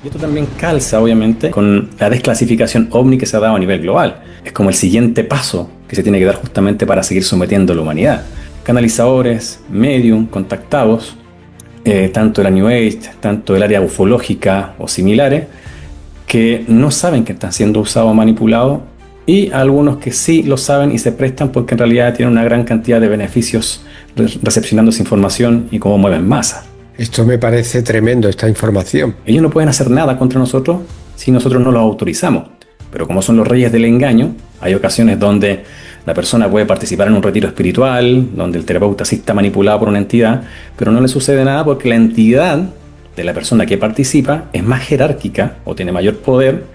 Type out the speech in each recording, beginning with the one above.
Y esto también calza, obviamente, con la desclasificación OVNI que se ha dado a nivel global. Es como el siguiente paso que se tiene que dar justamente para seguir sometiendo a la humanidad. Canalizadores, medium, contactados, tanto de la New Age, tanto del área ufológica o similares, que no saben que están siendo usados o manipulados, y algunos que sí lo saben y se prestan porque en realidad tienen una gran cantidad de beneficios recepcionando esa información y cómo mueven masa. Esto me parece tremendo, esta información. Ellos no pueden hacer nada contra nosotros si nosotros no los autorizamos. Pero como son los reyes del engaño, hay ocasiones donde la persona puede participar en un retiro espiritual, donde el terapeuta sí está manipulado por una entidad, pero no le sucede nada porque la entidad de la persona que participa es más jerárquica o tiene mayor poder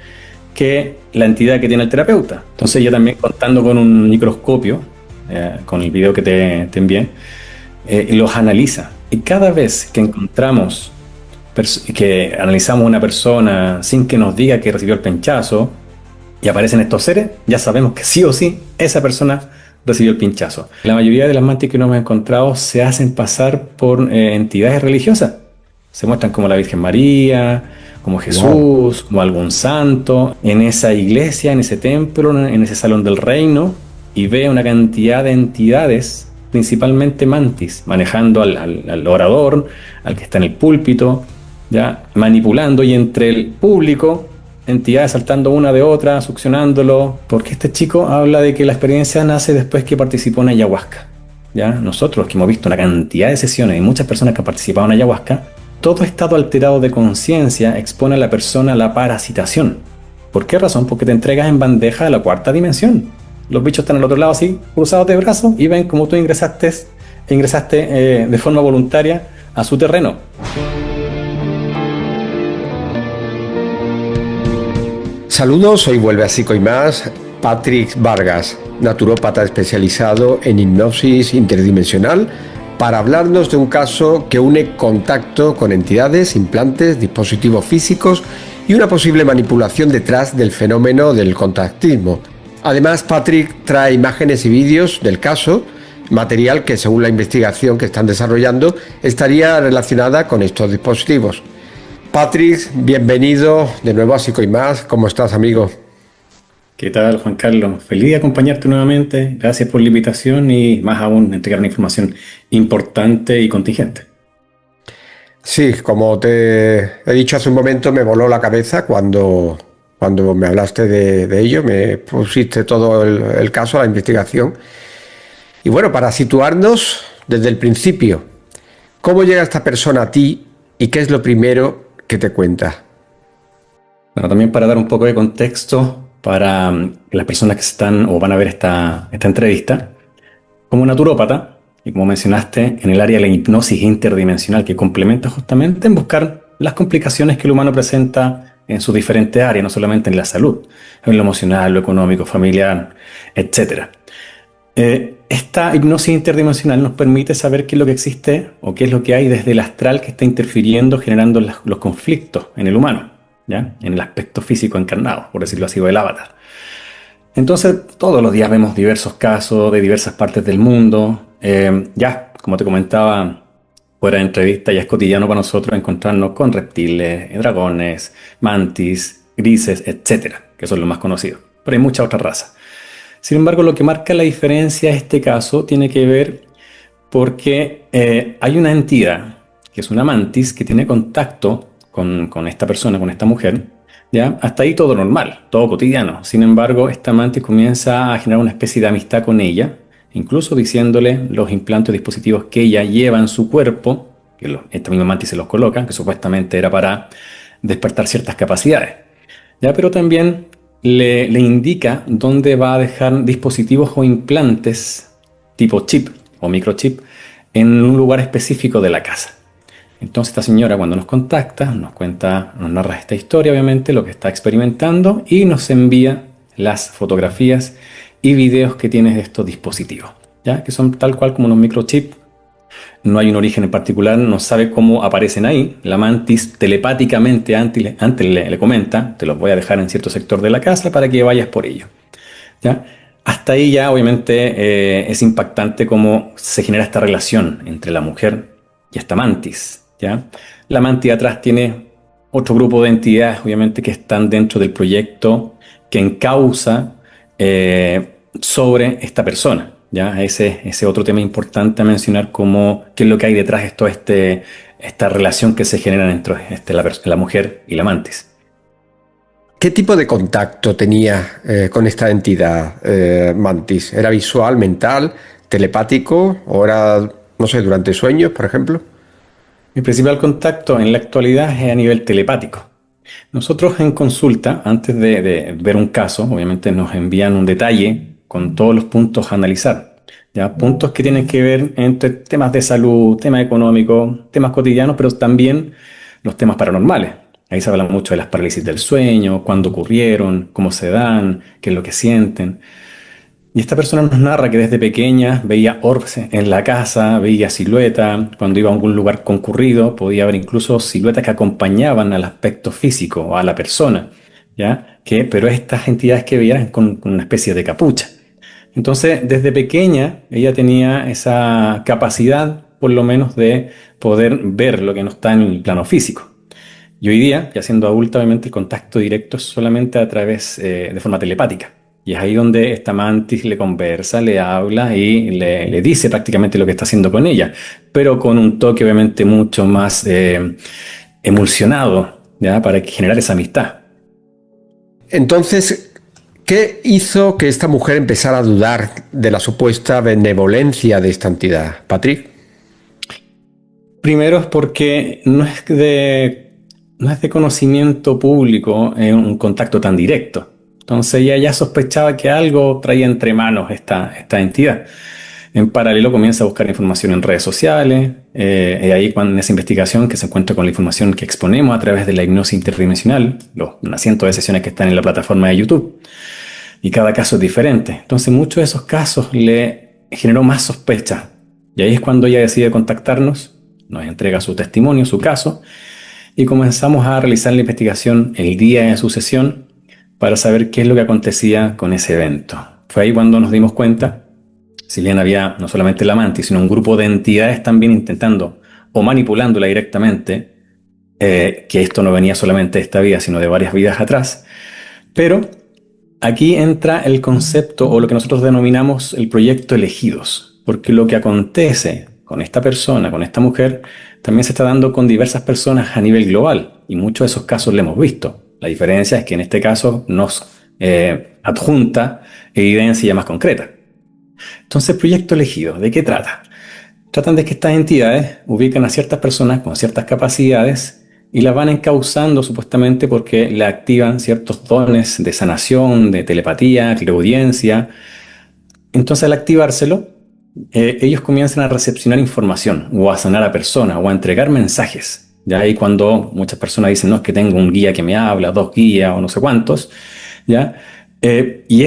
que la entidad que tiene el terapeuta. Entonces yo también, contando con un microscopio, con el video que te envié, los analiza. Y cada vez que encontramos, que analizamos una persona sin que nos diga que recibió el pinchazo y aparecen estos seres, ya sabemos que sí o sí esa persona recibió el pinchazo. La mayoría de las mantis que nos hemos encontrado se hacen pasar por entidades religiosas. Se muestran como la Virgen María, como Jesús, wow, como algún santo, en esa iglesia, en ese templo, en ese salón del reino, y ve una cantidad de entidades, principalmente mantis, manejando al orador, al que está en el púlpito, ya manipulando, y entre el público, entidades saltando una de otra, succionándolo, porque este chico habla de que la experiencia nace después que participó en ayahuasca. ¿Ya? Nosotros que hemos visto una cantidad de sesiones y muchas personas que han participado en ayahuasca, todo estado alterado de conciencia expone a la persona a la parasitación. ¿Por qué razón? Porque te entregas en bandeja a la cuarta dimensión. Los bichos están al otro lado así, cruzados de brazos, y ven como tú ingresaste de forma voluntaria a su terreno. Saludos, hoy vuelve a Psico y Más Patrick Vargas, naturópata especializado en hipnosis interdimensional, para hablarnos de un caso que une contacto con entidades, implantes, dispositivos físicos y una posible manipulación detrás del fenómeno del contactismo. Además, Patrick trae imágenes y vídeos del caso, material que, según la investigación que están desarrollando, estaría relacionada con estos dispositivos. Patrick, bienvenido de nuevo a Psico y Más. ¿Cómo estás, amigo? ¿Qué tal, Juan Carlos? Feliz de acompañarte nuevamente. Gracias por la invitación y más aún entregar una información importante y contingente. Sí, como te he dicho hace un momento, me voló la cabeza cuando me hablaste de ello, me pusiste todo el caso, la investigación. Y bueno, para situarnos desde el principio, ¿cómo llega esta persona a ti y qué es lo primero que te cuenta? Bueno, también para dar un poco de contexto para las personas que están o van a ver esta entrevista, como naturópata, y como mencionaste, en el área de la hipnosis interdimensional, que complementa justamente en buscar las complicaciones que el humano presenta en sus diferentes áreas, no solamente en la salud, en lo emocional, lo económico, familiar, etc. Esta hipnosis interdimensional nos permite saber qué es lo que existe o qué es lo que hay desde el astral que está interfiriendo, generando los conflictos en el humano, ¿ya? En el aspecto físico encarnado, por decirlo así, o el avatar. Entonces, todos los días vemos diversos casos de diversas partes del mundo. Ya, como te comentaba, fuera de entrevista, ya es cotidiano para nosotros encontrarnos con reptiles, dragones, mantis, grises, etcétera, que son los más conocidos. Pero hay muchas otras razas. Sin embargo, lo que marca la diferencia en este caso tiene que ver porque hay una entidad, que es una mantis, que tiene contacto con esta persona, con esta mujer. ¿Ya? Hasta ahí todo normal, todo cotidiano. Sin embargo, esta mantis comienza a generar una especie de amistad con ella, incluso diciéndole los implantes o dispositivos que ella lleva en su cuerpo, que esta misma mantis se los coloca, que supuestamente era para despertar ciertas capacidades. ¿Ya? Pero también le indica dónde va a dejar dispositivos o implantes tipo chip o microchip en un lugar específico de la casa. Entonces esta señora, cuando nos contacta, nos narra esta historia, obviamente, lo que está experimentando, y nos envía las fotografías y videos que tiene de estos dispositivos, ¿ya? Que son tal cual como unos microchips. No hay un origen en particular, no sabe cómo aparecen ahí. La mantis telepáticamente antes le comenta: te los voy a dejar en cierto sector de la casa para que vayas por ello, ¿ya? Hasta ahí ya obviamente es impactante cómo se genera esta relación entre la mujer y esta mantis, ¿ya? La mantis atrás tiene otro grupo de entidades, obviamente, que están dentro del proyecto que encausa sobre esta persona. ¿Ya? Ese otro tema importante a mencionar, como qué es lo que hay detrás de toda esta relación que se genera entre la mujer y la mantis. ¿Qué tipo de contacto tenía con esta entidad, Mantis? ¿Era visual, mental, telepático o era, no sé, durante sueños, por ejemplo? Mi principal contacto en la actualidad es a nivel telepático. Nosotros en consulta, antes de ver un caso, obviamente nos envían un detalle con todos los puntos a analizar. ¿Ya? Puntos que tienen que ver entre temas de salud, temas económicos, temas cotidianos, pero también los temas paranormales. Ahí se habla mucho de las parálisis del sueño, cuándo ocurrieron, cómo se dan, qué es lo que sienten. Y esta persona nos narra que desde pequeña veía orbes en la casa, veía siluetas, cuando iba a algún lugar concurrido podía ver incluso siluetas que acompañaban al aspecto físico o a la persona, ¿ya? Pero estas entidades que veían con una especie de capucha. Entonces, desde pequeña ella tenía esa capacidad, por lo menos, de poder ver lo que no está en el plano físico. Y hoy día, ya siendo adulta, obviamente el contacto directo es solamente a través de forma telepática. Y es ahí donde esta mantis le conversa, le habla y le dice prácticamente lo que está haciendo con ella, pero con un toque obviamente mucho más emulsionado, ¿ya? Para generar esa amistad. Entonces, ¿qué hizo que esta mujer empezara a dudar de la supuesta benevolencia de esta entidad? Patrick. Primero es porque no es de conocimiento público un contacto tan directo. Entonces ella ya sospechaba que algo traía entre manos esta entidad. En paralelo comienza a buscar información en redes sociales, y ahí en esa investigación que se encuentra con la información que exponemos a través de la hipnosis interdimensional, los cientos de sesiones que están en la plataforma de YouTube, y cada caso es diferente. Entonces muchos de esos casos le generó más sospecha, y ahí es cuando ella decide contactarnos, nos entrega su testimonio, su caso, y comenzamos a realizar la investigación el día de su sesión para saber qué es lo que acontecía con ese evento. Fue ahí cuando nos dimos cuenta, si bien había no solamente la mantis, sino un grupo de entidades también intentando o manipulándola directamente, que esto no venía solamente de esta vida, sino de varias vidas atrás. Pero aquí entra el concepto o lo que nosotros denominamos el proyecto elegidos, porque lo que acontece con esta persona, con esta mujer, también se está dando con diversas personas a nivel global, y muchos de esos casos lo hemos visto. La diferencia es que en este caso nos adjunta evidencia más concreta. Entonces, proyecto elegido, ¿de qué trata? Tratan de que estas entidades ubican a ciertas personas con ciertas capacidades y las van encauzando supuestamente porque le activan ciertos dones de sanación, de telepatía, clariaudiencia. Entonces, al activárselo, ellos comienzan a recepcionar información o a sanar a personas o a entregar mensajes. Ya ahí cuando muchas personas dicen, no, es que tengo un guía que me habla, dos guías o no sé cuántos, ¿ya?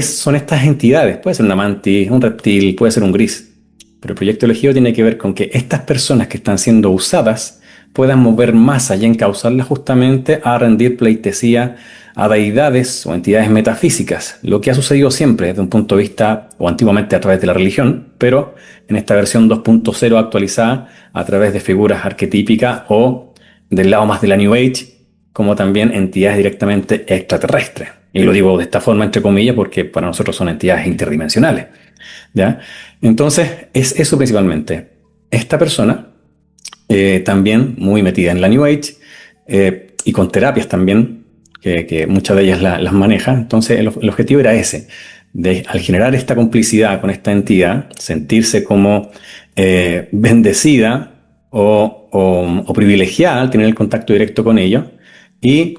Son estas entidades, puede ser una mantis, un reptil, puede ser un gris, pero el proyecto elegido tiene que ver con que estas personas que están siendo usadas puedan mover masa y encauzarlas justamente a rendir pleitesía a deidades o entidades metafísicas, lo que ha sucedido siempre desde un punto de vista, o antiguamente a través de la religión, pero en esta versión 2.0 actualizada a través de figuras arquetípicas o del lado más de la New Age, como también entidades directamente extraterrestres. Y lo digo de esta forma, entre comillas, porque para nosotros son entidades interdimensionales, ¿ya? Entonces, es eso principalmente. Esta persona, también muy metida en la New Age, y con terapias también, que muchas de ellas las maneja. Entonces, el objetivo era ese, al generar esta complicidad con esta entidad, sentirse como bendecida o privilegiada al tener el contacto directo con ellos, y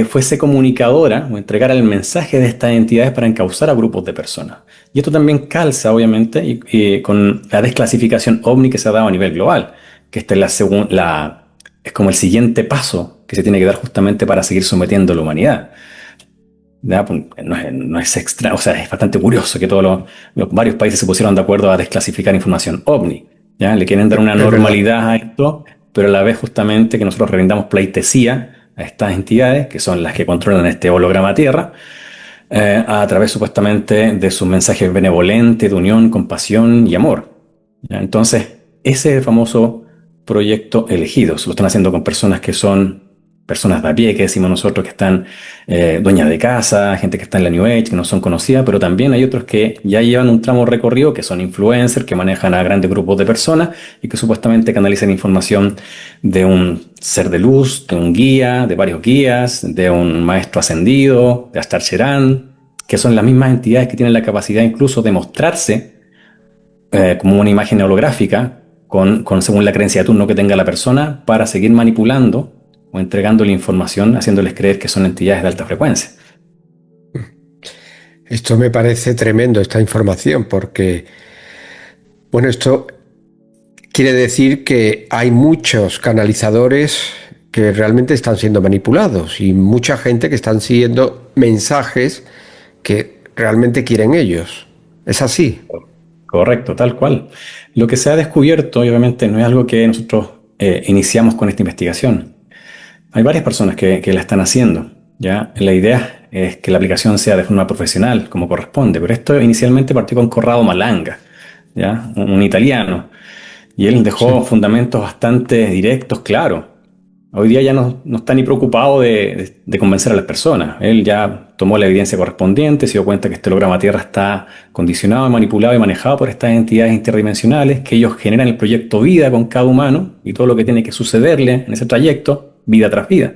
fuese comunicadora o entregara el mensaje de estas entidades para encauzar a grupos de personas. Y esto también calza, obviamente, y con la desclasificación OVNI que se ha dado a nivel global, que esta es como el siguiente paso que se tiene que dar justamente para seguir sometiendo a la humanidad. ¿Ya? No es extra, o sea, es bastante curioso que varios países se pusieron de acuerdo a desclasificar información OVNI. ¿Ya? Le quieren dar una normalidad a esto, pero a la vez justamente que nosotros rindamos pleitesía a estas entidades, que son las que controlan este holograma Tierra, a través supuestamente de sus mensajes benevolentes, de unión, compasión y amor. ¿Ya? Entonces, ese es el famoso proyecto elegido. Se lo están haciendo con personas que son personas de a pie, que decimos nosotros, que están dueñas de casa, gente que está en la New Age, que no son conocidas, pero también hay otros que ya llevan un tramo recorrido, que son influencers, que manejan a grandes grupos de personas y que supuestamente canalizan información de un ser de luz, de un guía, de varios guías, de un maestro ascendido, de Astar Sheran, que son las mismas entidades que tienen la capacidad incluso de mostrarse como una imagen holográfica, según la creencia de turno que tenga la persona, para seguir manipulando o entregándole información, haciéndoles creer que son entidades de alta frecuencia. Esto me parece tremendo, esta información, porque, bueno, esto quiere decir que hay muchos canalizadores que realmente están siendo manipulados y mucha gente que están siguiendo mensajes que realmente quieren ellos. ¿Es así? Correcto, tal cual. Lo que se ha descubierto, y obviamente no es algo que nosotros iniciamos con esta investigación. Hay varias personas que la están haciendo, ¿ya? La idea es que la aplicación sea de forma profesional, como corresponde, pero esto inicialmente partió con Corrado Malanga, ¿ya? Un italiano, y él dejó Sí. fundamentos bastante directos, claros. Hoy día ya no está ni preocupado de convencer a las personas. Él ya tomó la evidencia correspondiente, se dio cuenta que este holograma Tierra está condicionado, manipulado y manejado por estas entidades interdimensionales, que ellos generan el proyecto vida con cada humano y todo lo que tiene que sucederle en ese trayecto, vida tras vida.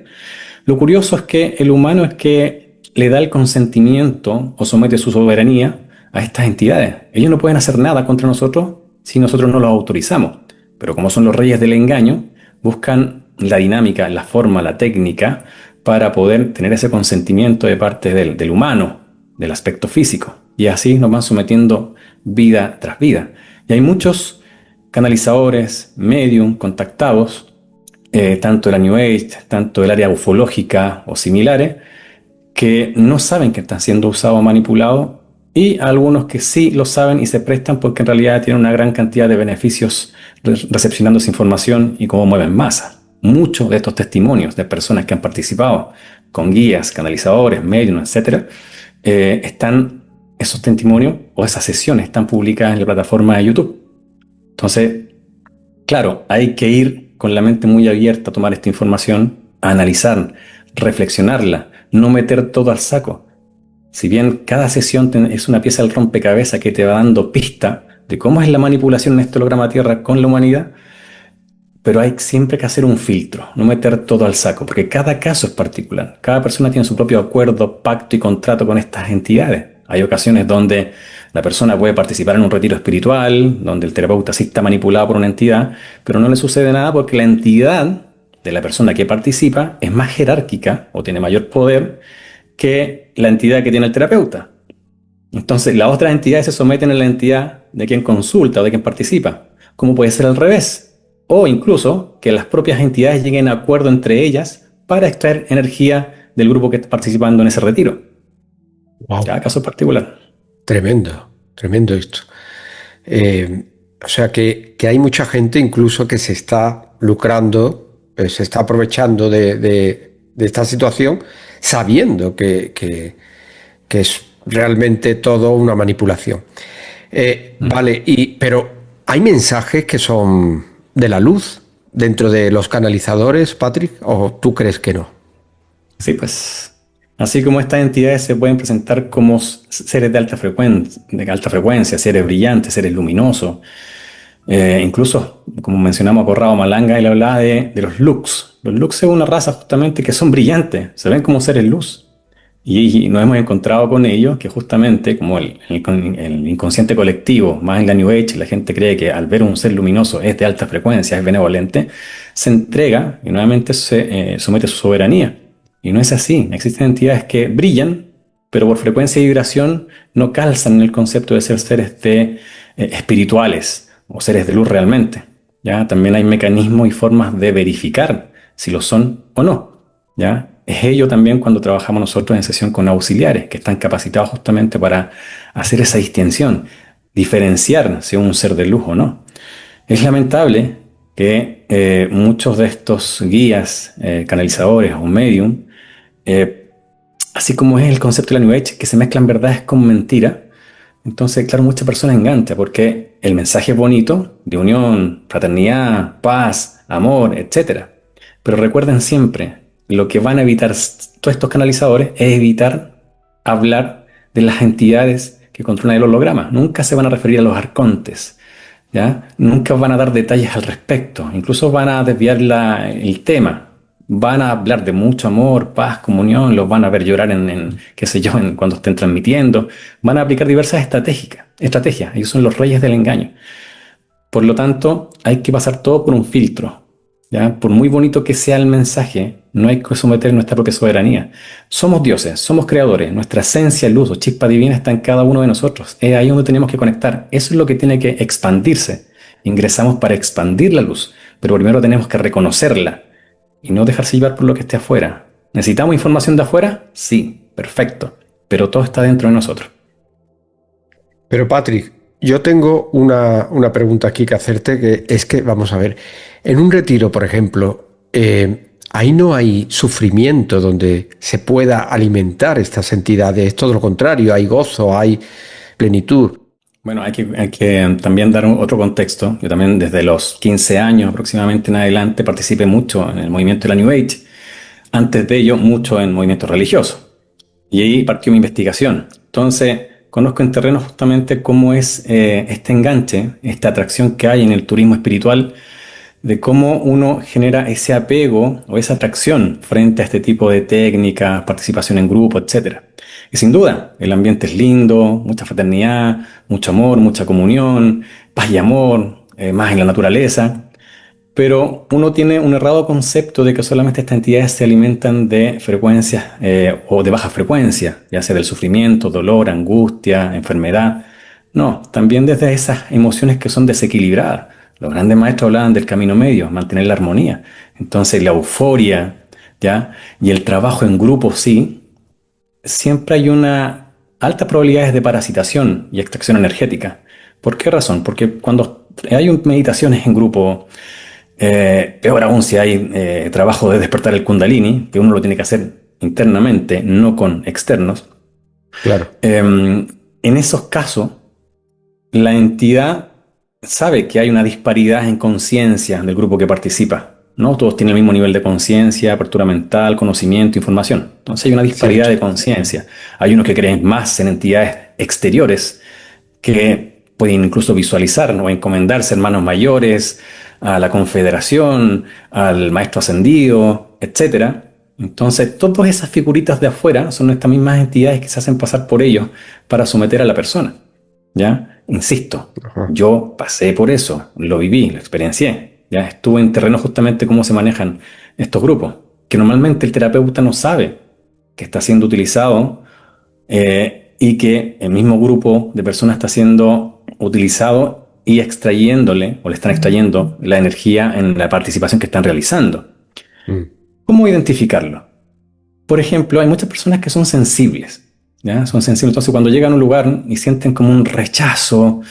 Lo curioso es que el humano es que le da el consentimiento o somete su soberanía a estas entidades. Ellos no pueden hacer nada contra nosotros si nosotros no los autorizamos. Pero como son los reyes del engaño, buscan la dinámica, la forma, la técnica para poder tener ese consentimiento de parte del humano, del aspecto físico. Y así nos van sometiendo vida tras vida. Y hay muchos canalizadores, medium, contactados, tanto de la New Age, tanto del área ufológica o similares, que no saben que están siendo usados o manipulados, y algunos que sí lo saben y se prestan porque en realidad tienen una gran cantidad de beneficios recepcionando esa información y cómo mueven masa. Muchos de estos testimonios de personas que han participado con guías, canalizadores, medios, etcétera, esos testimonios o esas sesiones están publicadas en la plataforma de YouTube. Entonces, claro, hay que ir con la mente muy abierta a tomar esta información, a analizar, reflexionarla, no meter todo al saco. Si bien cada sesión es una pieza del rompecabezas que te va dando pista de cómo es la manipulación en este holograma Tierra con la humanidad, pero hay siempre que hacer un filtro, no meter todo al saco, porque cada caso es particular. Cada persona tiene su propio acuerdo, pacto y contrato con estas entidades. Hay ocasiones donde la persona puede participar en un retiro espiritual, donde el terapeuta sí está manipulado por una entidad, pero no le sucede nada porque la entidad de la persona que participa es más jerárquica o tiene mayor poder que la entidad que tiene el terapeuta. Entonces, las otras entidades se someten a la entidad de quien consulta o de quien participa. ¿Cómo puede ser al revés? O incluso que las propias entidades lleguen a acuerdo entre ellas para extraer energía del grupo que está participando en ese retiro. Wow. Cada caso es particular. Tremendo, tremendo esto. O sea que hay mucha gente incluso que se está lucrando, se está aprovechando de esta situación, sabiendo que es realmente todo una manipulación. Vale, pero ¿hay mensajes que son de la luz dentro de los canalizadores, Patrick? ¿O tú crees que no? Sí, pues. Así como estas entidades se pueden presentar como seres de alta frecuencia, seres brillantes, seres luminosos. Incluso, como mencionamos a Corrado Malanga, él hablaba de los Lux. Los Lux son una raza justamente que son brillantes, se ven como seres luz. Y nos hemos encontrado con ellos que justamente, como el inconsciente colectivo, más en la New Age, la gente cree que al ver un ser luminoso es de alta frecuencia, es benevolente, se entrega y nuevamente se somete a su soberanía. Y no es así. Existen entidades que brillan, pero por frecuencia y vibración no calzan en el concepto de ser seres espirituales o seres de luz realmente. ¿Ya? También hay mecanismos y formas de verificar si lo son o no. ¿Ya? Es ello también cuando trabajamos nosotros en sesión con auxiliares, que están capacitados justamente para hacer esa distinción, diferenciar si es un ser de luz o no. Es lamentable que muchos de estos guías, canalizadores o medium, así como es el concepto de la New Age, que se mezclan verdades con mentiras, entonces, claro, muchas personas enganchan porque el mensaje es bonito, de unión, fraternidad, paz, amor, etcétera. Pero recuerden siempre, lo que van a evitar todos estos canalizadores es evitar hablar de las entidades que controlan el holograma. Nunca se van a referir a los arcontes, ¿ya? Nunca van a dar detalles al respecto. Incluso van a desviar el tema. Van a hablar de mucho amor, paz, comunión. Los van a ver llorar qué sé yo, cuando estén transmitiendo. Van a aplicar diversas estrategias. Ellos son los reyes del engaño. Por lo tanto, hay que pasar todo por un filtro, ¿ya? Por muy bonito que sea el mensaje, no hay que someter nuestra propia soberanía. Somos dioses, somos creadores, nuestra esencia, luz o chispa divina está en cada uno de nosotros. Es ahí donde tenemos que conectar. Eso es lo que tiene que expandirse. Ingresamos para expandir la luz, pero primero tenemos que reconocerla y no dejarse llevar por lo que esté afuera. ¿Necesitamos información de afuera? Sí, perfecto, pero todo está dentro de nosotros. Pero Patrick, yo tengo una pregunta aquí que hacerte, que es que, vamos a ver, en un retiro, por ejemplo, ahí no hay sufrimiento donde se pueda alimentar estas entidades, todo lo contrario, hay gozo, hay plenitud. Bueno, hay que también dar otro contexto. Yo también desde los 15 años aproximadamente en adelante participé mucho en el movimiento de la New Age. Antes de ello, mucho en movimientos religiosos. Y ahí partió mi investigación. Entonces, conozco en terreno justamente cómo es este enganche, esta atracción que hay en el turismo espiritual, de cómo uno genera ese apego o esa atracción frente a este tipo de técnicas, participación en grupo, etcétera. Y sin duda, el ambiente es lindo, mucha fraternidad, mucho amor, mucha comunión, paz y amor, más en la naturaleza. Pero uno tiene un errado concepto de que solamente estas entidades se alimentan de frecuencias o de baja frecuencia, ya sea del sufrimiento, dolor, angustia, enfermedad. No, también desde esas emociones que son desequilibradas. Los grandes maestros hablaban del camino medio, mantener la armonía. Entonces la euforia, ¿ya? Y el trabajo en grupo, sí, siempre hay una altas probabilidades de parasitación y extracción energética. ¿Por qué razón? Porque cuando hay meditaciones en grupo, peor aún si hay trabajo de despertar el Kundalini, que uno lo tiene que hacer internamente, no con externos. Claro. En esos casos, la entidad sabe que hay una disparidad en conciencia del grupo que participa. No todos tienen el mismo nivel de conciencia, apertura mental, conocimiento, información. Entonces hay una disparidad Cierto. de conciencia. Hay unos que creen más en entidades exteriores que pueden incluso visualizar o encomendarse hermanos mayores, a la confederación, al maestro ascendido, etcétera. Entonces, todas esas figuritas de afuera son estas mismas entidades que se hacen pasar por ellos para someter a la persona. ¿Ya? Insisto, Ajá. yo pasé por eso, lo viví, lo experiencié. ¿Ya? Estuve en terreno justamente cómo se manejan estos grupos, que normalmente el terapeuta no sabe que está siendo utilizado y que el mismo grupo de personas está siendo utilizado y extrayéndole, o le están extrayendo la energía en la participación que están realizando. Mm. ¿Cómo identificarlo? Por ejemplo, hay muchas personas que son sensibles, ¿ya? Son sensibles, entonces cuando llegan a un lugar y sienten como un rechazo,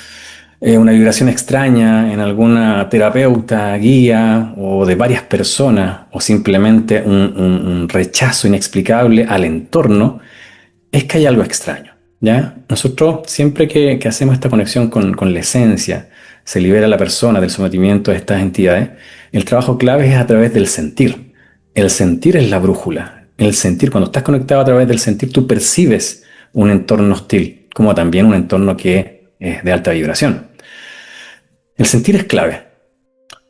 una vibración extraña en alguna terapeuta, guía o de varias personas, o simplemente un rechazo inexplicable al entorno, es que hay algo extraño, ¿ya? Nosotros siempre que hacemos esta conexión con la esencia, se libera la persona del sometimiento de estas entidades, el trabajo clave es a través del sentir. El sentir es la brújula. El sentir, cuando estás conectado a través del sentir, tú percibes un entorno hostil, como también un entorno que es de alta vibración. El sentir es clave.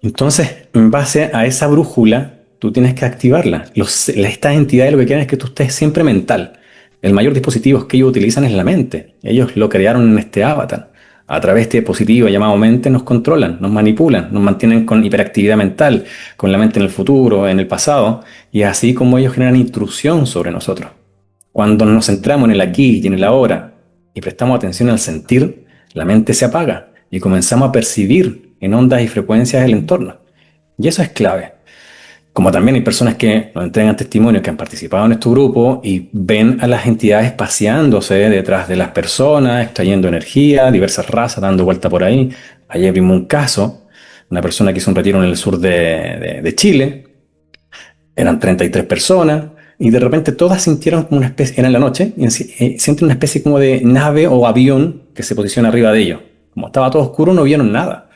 Entonces, en base a esa brújula, tú tienes que activarla. Estas entidades lo que quieren es que tú estés siempre mental. El mayor dispositivo que ellos utilizan es la mente. Ellos lo crearon en este avatar. A través de este dispositivo llamado mente nos controlan, nos manipulan, nos mantienen con hiperactividad mental, con la mente en el futuro, en el pasado, y así como ellos generan intrusión sobre nosotros. Cuando nos centramos en el aquí y en el ahora y prestamos atención al sentir, la mente se apaga y comenzamos a percibir en ondas y frecuencias el entorno. Y eso es clave. Como también hay personas que nos entregan testimonios que han participado en este grupo y ven a las entidades paseándose detrás de las personas, extrayendo energía, diversas razas dando vuelta por ahí. Ayer vimos un caso, una persona que hizo un retiro en el sur de Chile, eran 33 personas y de repente todas sintieron como una especie, era en la noche, y sienten una especie como de nave o avión que se posiciona arriba de ellos. Como estaba todo oscuro no vieron nada.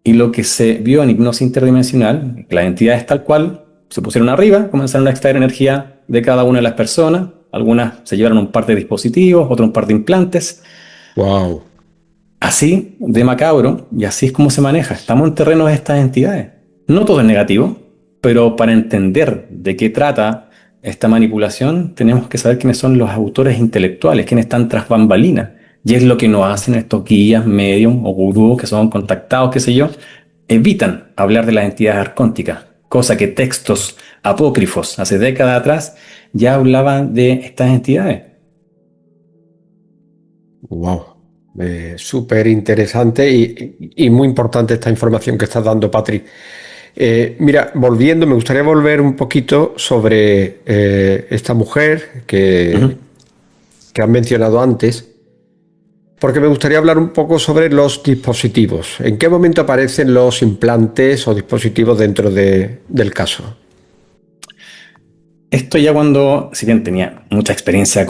Y lo que se vio en hipnosis interdimensional, la entidad es tal cual, se pusieron arriba, comenzaron a extraer energía de cada una de las personas. Algunas se llevaron un par de dispositivos, otros un par de implantes. Wow. Así de macabro, y así es como se maneja. Estamos en terreno de estas entidades. No todo es negativo, pero para entender de qué trata esta manipulación, tenemos que saber quiénes son los autores intelectuales, quiénes están tras bambalinas. Y es lo que nos hacen estos guías, medium o gurús que son contactados, qué sé yo, evitan hablar de las entidades arcónticas, cosa que textos apócrifos hace décadas atrás ya hablaban de estas entidades. Wow. Súper interesante y muy importante esta información que estás dando, Patrick. Mira, volviendo, me gustaría volver un poquito sobre esta mujer Ujú. que han mencionado antes, porque me gustaría hablar un poco sobre los dispositivos. ¿En qué momento aparecen los implantes o dispositivos dentro del caso? Esto ya cuando, si bien tenía mucha experiencia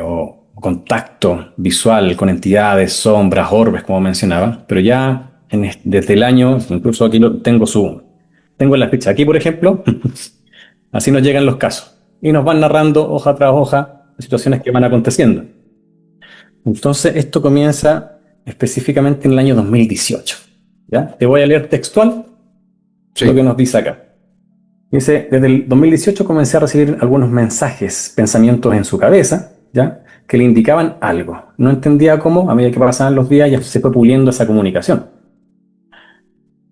o contacto visual con entidades, sombras, orbes, como mencionaba, pero ya desde el año, incluso aquí tengo en la ficha. Aquí, por ejemplo, así nos llegan los casos y nos van narrando hoja tras hoja situaciones que van aconteciendo. Entonces, esto comienza específicamente en el año 2018. ¿Ya? Te voy a leer textual lo que Sí. nos dice acá. Dice, desde el 2018 comencé a recibir algunos mensajes, pensamientos en su cabeza, ¿ya? Que le indicaban algo. No entendía cómo, a medida que pasaban los días, ya se fue puliendo esa comunicación.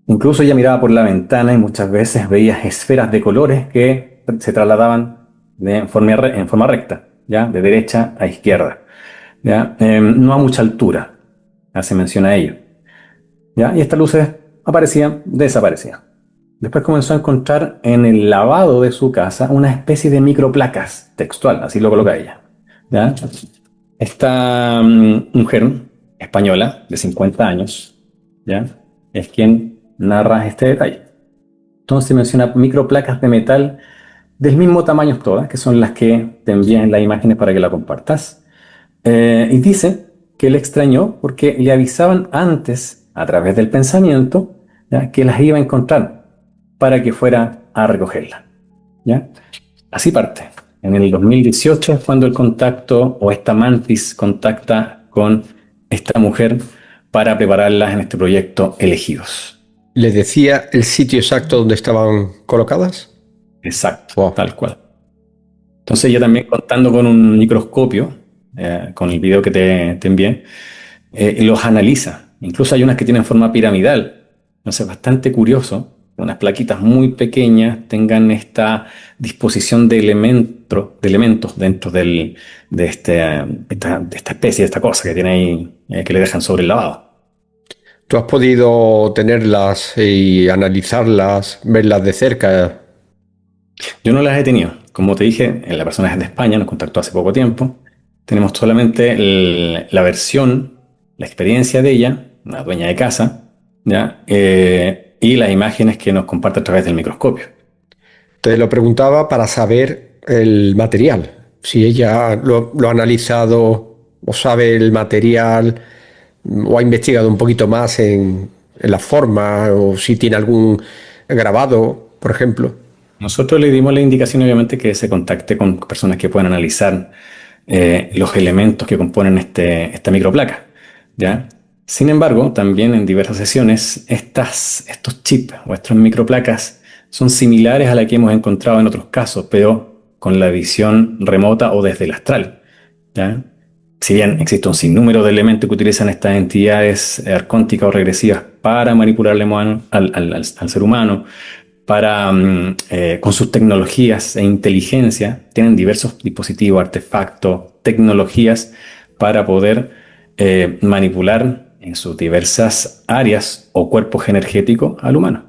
Incluso ella miraba por la ventana y muchas veces veía esferas de colores que se trasladaban en forma recta, ¿ya? De derecha a izquierda, ¿ya? No a mucha altura, ya se menciona ello, ¿ya? Y estas luces aparecían, desaparecían. Después comenzó a encontrar en el lavado de su casa una especie de microplacas, textual, así lo coloca ella, ¿ya? Esta mujer española de 50 años, ¿ya? Es quien narra este detalle. Entonces menciona microplacas de metal del mismo tamaño todas, que son las que te envían en las imágenes para que la compartas. Y dice que le extrañó porque le avisaban antes, a través del pensamiento, ¿ya? Que las iba a encontrar para que fuera a recogerla, ¿ya? Así parte. En el 2018 es cuando el contacto o esta mantis contacta con esta mujer para prepararlas en este proyecto Elegidos. ¿Le decía el sitio exacto donde estaban colocadas? Exacto, Wow. tal cual. Entonces ella también contando con un microscopio, con el video que te envié, los analiza. Incluso hay unas que tienen forma piramidal. Entonces es bastante curioso que unas plaquitas muy pequeñas tengan esta disposición de elementos dentro de esta especie, de esta cosa que tiene ahí, que le dejan sobre el lavado. ¿Tú has podido tenerlas y analizarlas, verlas de cerca? Yo no las he tenido. Como te dije, la persona es de España, nos contactó hace poco tiempo. Tenemos solamente la versión, la experiencia de ella, una dueña de casa, ¿ya? Y las imágenes que nos comparte a través del microscopio. Te lo preguntaba para saber el material, si ella lo ha analizado o sabe el material o ha investigado un poquito más en la forma o si tiene algún grabado, por ejemplo. Nosotros le dimos la indicación, obviamente, que se contacte con personas que puedan analizar los elementos que componen esta microplaca, ¿ya? Sin embargo, también en diversas sesiones, estos chips o estas microplacas son similares a la que hemos encontrado en otros casos, pero con la visión remota o desde el astral, ¿ya? Si bien existe un sinnúmero de elementos que utilizan estas entidades arcónticas o regresivas para manipular al ser humano, con sus tecnologías e inteligencia, tienen diversos dispositivos, artefactos, tecnologías para poder manipular en sus diversas áreas o cuerpos energéticos al humano.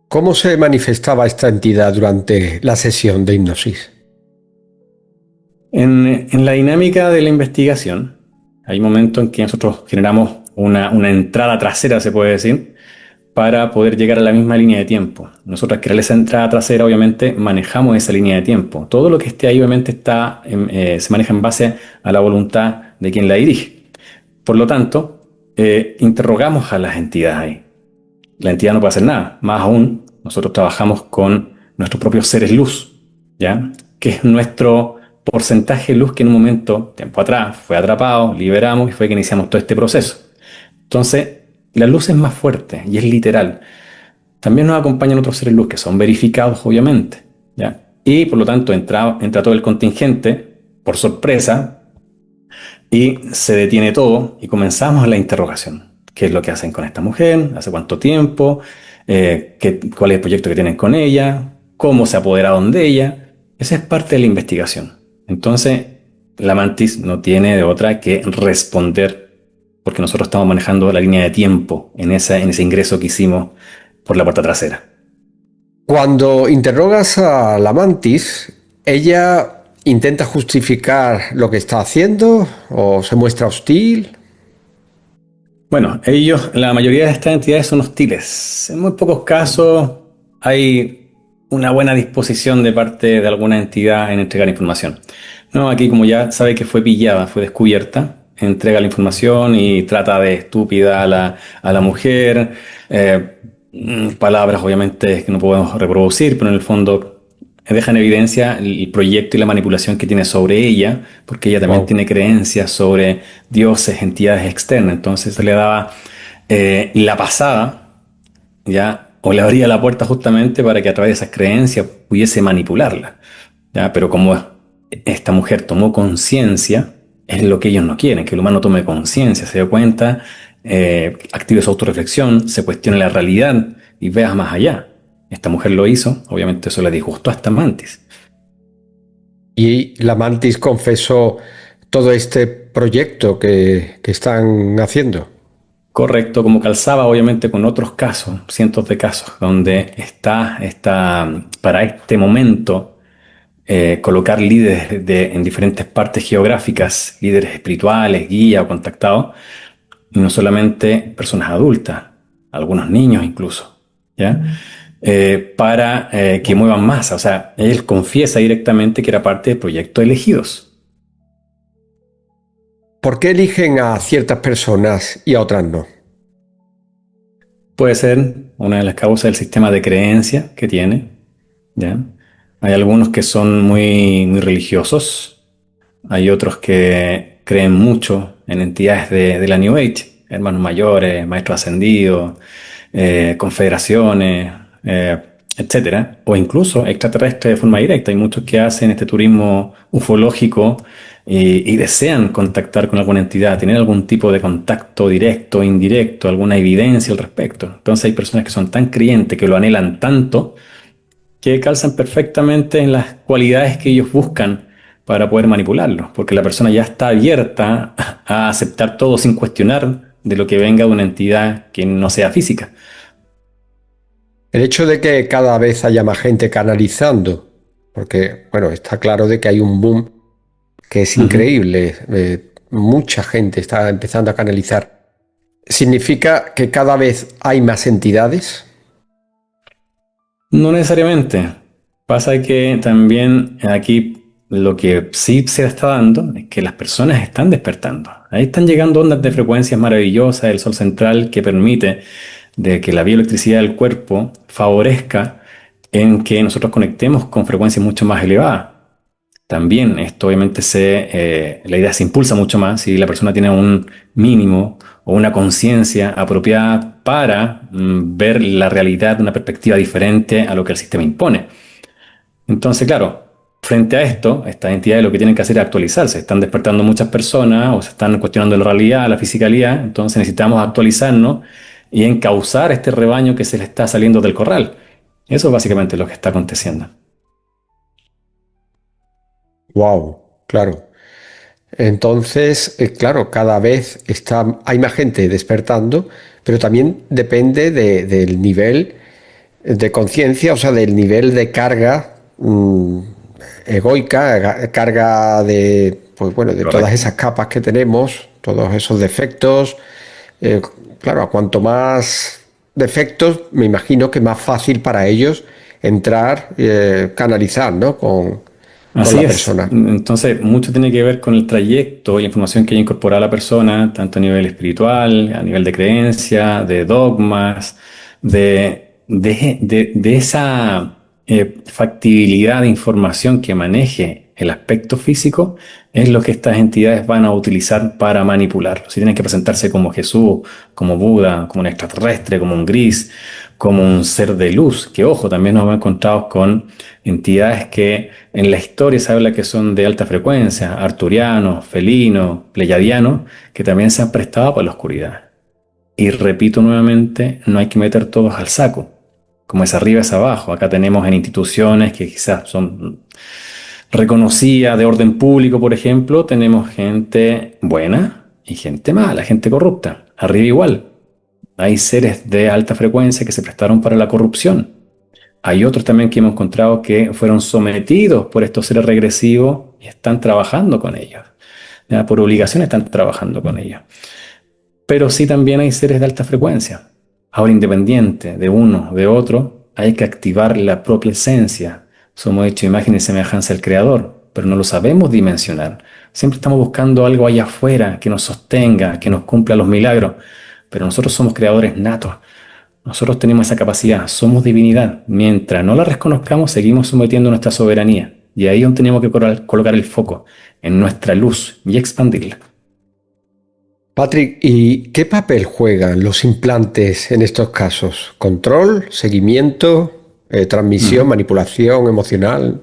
¿Cómo se manifestaba esta entidad durante la sesión de hipnosis? En la dinámica de la investigación, hay momentos en que nosotros generamos una entrada trasera, se puede decir, para poder llegar a la misma línea de tiempo. Nosotros, al crear esa entrada trasera, obviamente, manejamos esa línea de tiempo. Todo lo que esté ahí, obviamente, se maneja en base a la voluntad de quien la dirige. Por lo tanto, interrogamos a las entidades ahí. La entidad no puede hacer nada. Más aún, nosotros trabajamos con nuestros propios seres luz, ¿ya? Que es nuestro porcentaje de luz que en un momento, tiempo atrás, fue atrapado, liberamos y fue que iniciamos todo este proceso. Entonces, la luz es más fuerte y es literal. También nos acompañan otros seres luz que son verificados, obviamente, ¿ya? Y por lo tanto entra todo el contingente por sorpresa y se detiene todo y comenzamos la interrogación. ¿Qué es lo que hacen con esta mujer? ¿Hace cuánto tiempo? ¿Cuál es el proyecto que tienen con ella? ¿Cómo se apoderaron de ella? Esa es parte de la investigación. Entonces, la mantis no tiene de otra que responder porque nosotros estamos manejando la línea de tiempo en ese ingreso que hicimos por la puerta trasera. Cuando interrogas a la mantis, ella intenta justificar lo que está haciendo o se muestra hostil. Bueno, la mayoría de estas entidades son hostiles. En muy pocos casos hay una buena disposición de parte de alguna entidad en entregar información. No, aquí como ya sabe que fue pillada, fue descubierta, entrega la información y trata de estúpida a la mujer. Palabras obviamente que no podemos reproducir, pero en el fondo deja en evidencia el proyecto y la manipulación que tiene sobre ella, porque ella también Wow. tiene creencias sobre dioses, entidades externas. Entonces se le daba la pasada, ¿ya? O le abría la puerta justamente para que a través de esas creencias pudiese manipularla, ¿ya? Pero como esta mujer tomó conciencia, es lo que ellos no quieren, que el humano tome conciencia, se dé cuenta, active su autorreflexión, se cuestione la realidad y vea más allá. Esta mujer lo hizo, obviamente eso le disgustó a esta mantis. Y la mantis confesó todo este proyecto que están haciendo. Correcto, como calzaba obviamente con otros casos, cientos de casos, donde para este momento, colocar líderes en diferentes partes geográficas, líderes espirituales, guías o contactados, y no solamente personas adultas, algunos niños incluso, ¿ya? Para que muevan masa. O sea, él confiesa directamente que era parte del proyecto Elegidos. ¿Por qué eligen a ciertas personas y a otras no? Puede ser una de las causas del sistema de creencia que tiene, ¿ya? Hay algunos que son muy religiosos, hay otros que creen mucho en entidades de la New Age, hermanos mayores, maestros ascendidos, confederaciones, etcétera, o incluso extraterrestres de forma directa. Hay muchos que hacen este turismo ufológico y desean contactar con alguna entidad, tener algún tipo de contacto directo o indirecto, alguna evidencia al respecto. Entonces hay personas que son tan creyentes, que lo anhelan tanto, que calzan perfectamente en las cualidades que ellos buscan para poder manipularlo, porque la persona ya está abierta a aceptar todo sin cuestionar de lo que venga de una entidad que no sea física. El hecho de que cada vez haya más gente canalizando, porque, bueno, está claro de que hay un boom que es Ujú. increíble, mucha gente está empezando a canalizar. ¿Significa que cada vez hay más entidades? No necesariamente. Pasa que también aquí lo que sí se está dando es que las personas están despertando. Ahí están llegando ondas de frecuencias maravillosas del Sol central que permite de que la bioelectricidad del cuerpo favorezca en que nosotros conectemos con frecuencias mucho más elevadas. También esto obviamente la idea se impulsa mucho más si la persona tiene un mínimo o una conciencia apropiada para ver la realidad de una perspectiva diferente a lo que el sistema impone. Entonces, claro, frente a esto, estas entidades lo que tienen que hacer es actualizarse. Están despertando muchas personas o se están cuestionando la realidad, la fisicalidad. Entonces necesitamos actualizarnos y encauzar este rebaño que se le está saliendo del corral. Eso es básicamente lo que está aconteciendo. Wow, claro. Entonces, claro, cada vez hay más gente despertando, pero también depende del nivel de conciencia, o sea, del nivel de carga egoica, carga de, pues bueno, de todas Correcto. esas capas que tenemos, todos esos defectos. Eh, claro, a cuanto más defectos, me imagino que más fácil para ellos entrar, canalizar, ¿no? Con Así la es. persona. Entonces, mucho tiene que ver con el trayecto y la información que haya incorporado la persona, tanto a nivel espiritual, a nivel de creencia, de dogmas, de de esa factibilidad de información que maneje el aspecto físico es lo que estas entidades van a utilizar para manipularlo. Si tienen que presentarse como Jesús, como Buda, como un extraterrestre, como un gris, como un ser de luz, que ojo, también nos hemos encontrado con entidades que en la historia se habla que son de alta frecuencia, arturianos, felinos, pleyadianos, que también se han prestado para la oscuridad. Y repito nuevamente, no hay que meter todos al saco, como es arriba es abajo. Acá tenemos en instituciones que quizás son reconocidas de orden público, por ejemplo, tenemos gente buena y gente mala, gente corrupta. Arriba igual. Hay seres de alta frecuencia que se prestaron para la corrupción. Hay otros también que hemos encontrado que fueron sometidos por estos seres regresivos y están trabajando con ellos. Ya, por obligación están trabajando con ellos. Pero sí también hay seres de alta frecuencia. Ahora, independiente de uno, de otro, hay que activar la propia esencia. Somos hechos imagen y semejanza del Creador, pero no lo sabemos dimensionar. Siempre estamos buscando algo allá afuera que nos sostenga, que nos cumpla los milagros. Pero nosotros somos creadores natos. Nosotros tenemos esa capacidad, somos divinidad. Mientras no la reconozcamos, seguimos sometiendo nuestra soberanía. Y ahí es donde tenemos que colocar el foco, en nuestra luz y expandirla. Patrick, ¿y qué papel juegan los implantes en estos casos? ¿Control, seguimiento, transmisión, Ujú. manipulación emocional?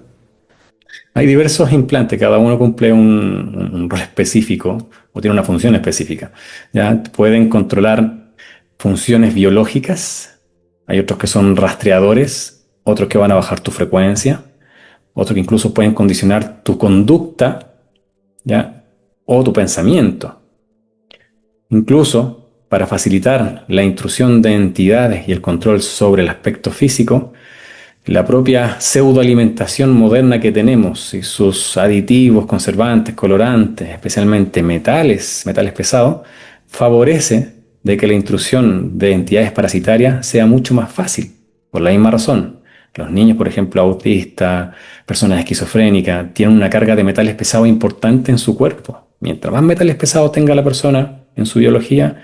Hay diversos implantes, cada uno cumple un rol específico o tiene una función específica. ¿Ya? Pueden controlar funciones biológicas, hay otros que son rastreadores, otros que van a bajar tu frecuencia, otros que incluso pueden condicionar tu conducta, ¿ya? O tu pensamiento. Incluso, para facilitar la intrusión de entidades y el control sobre el aspecto físico, la propia pseudoalimentación moderna que tenemos y sus aditivos, conservantes, colorantes, especialmente metales pesados, favorece de que la intrusión de entidades parasitarias sea mucho más fácil. Por la misma razón, los niños, por ejemplo, autistas, personas esquizofrénicas, tienen una carga de metales pesados importante en su cuerpo. Mientras más metales pesados tenga la persona en su biología,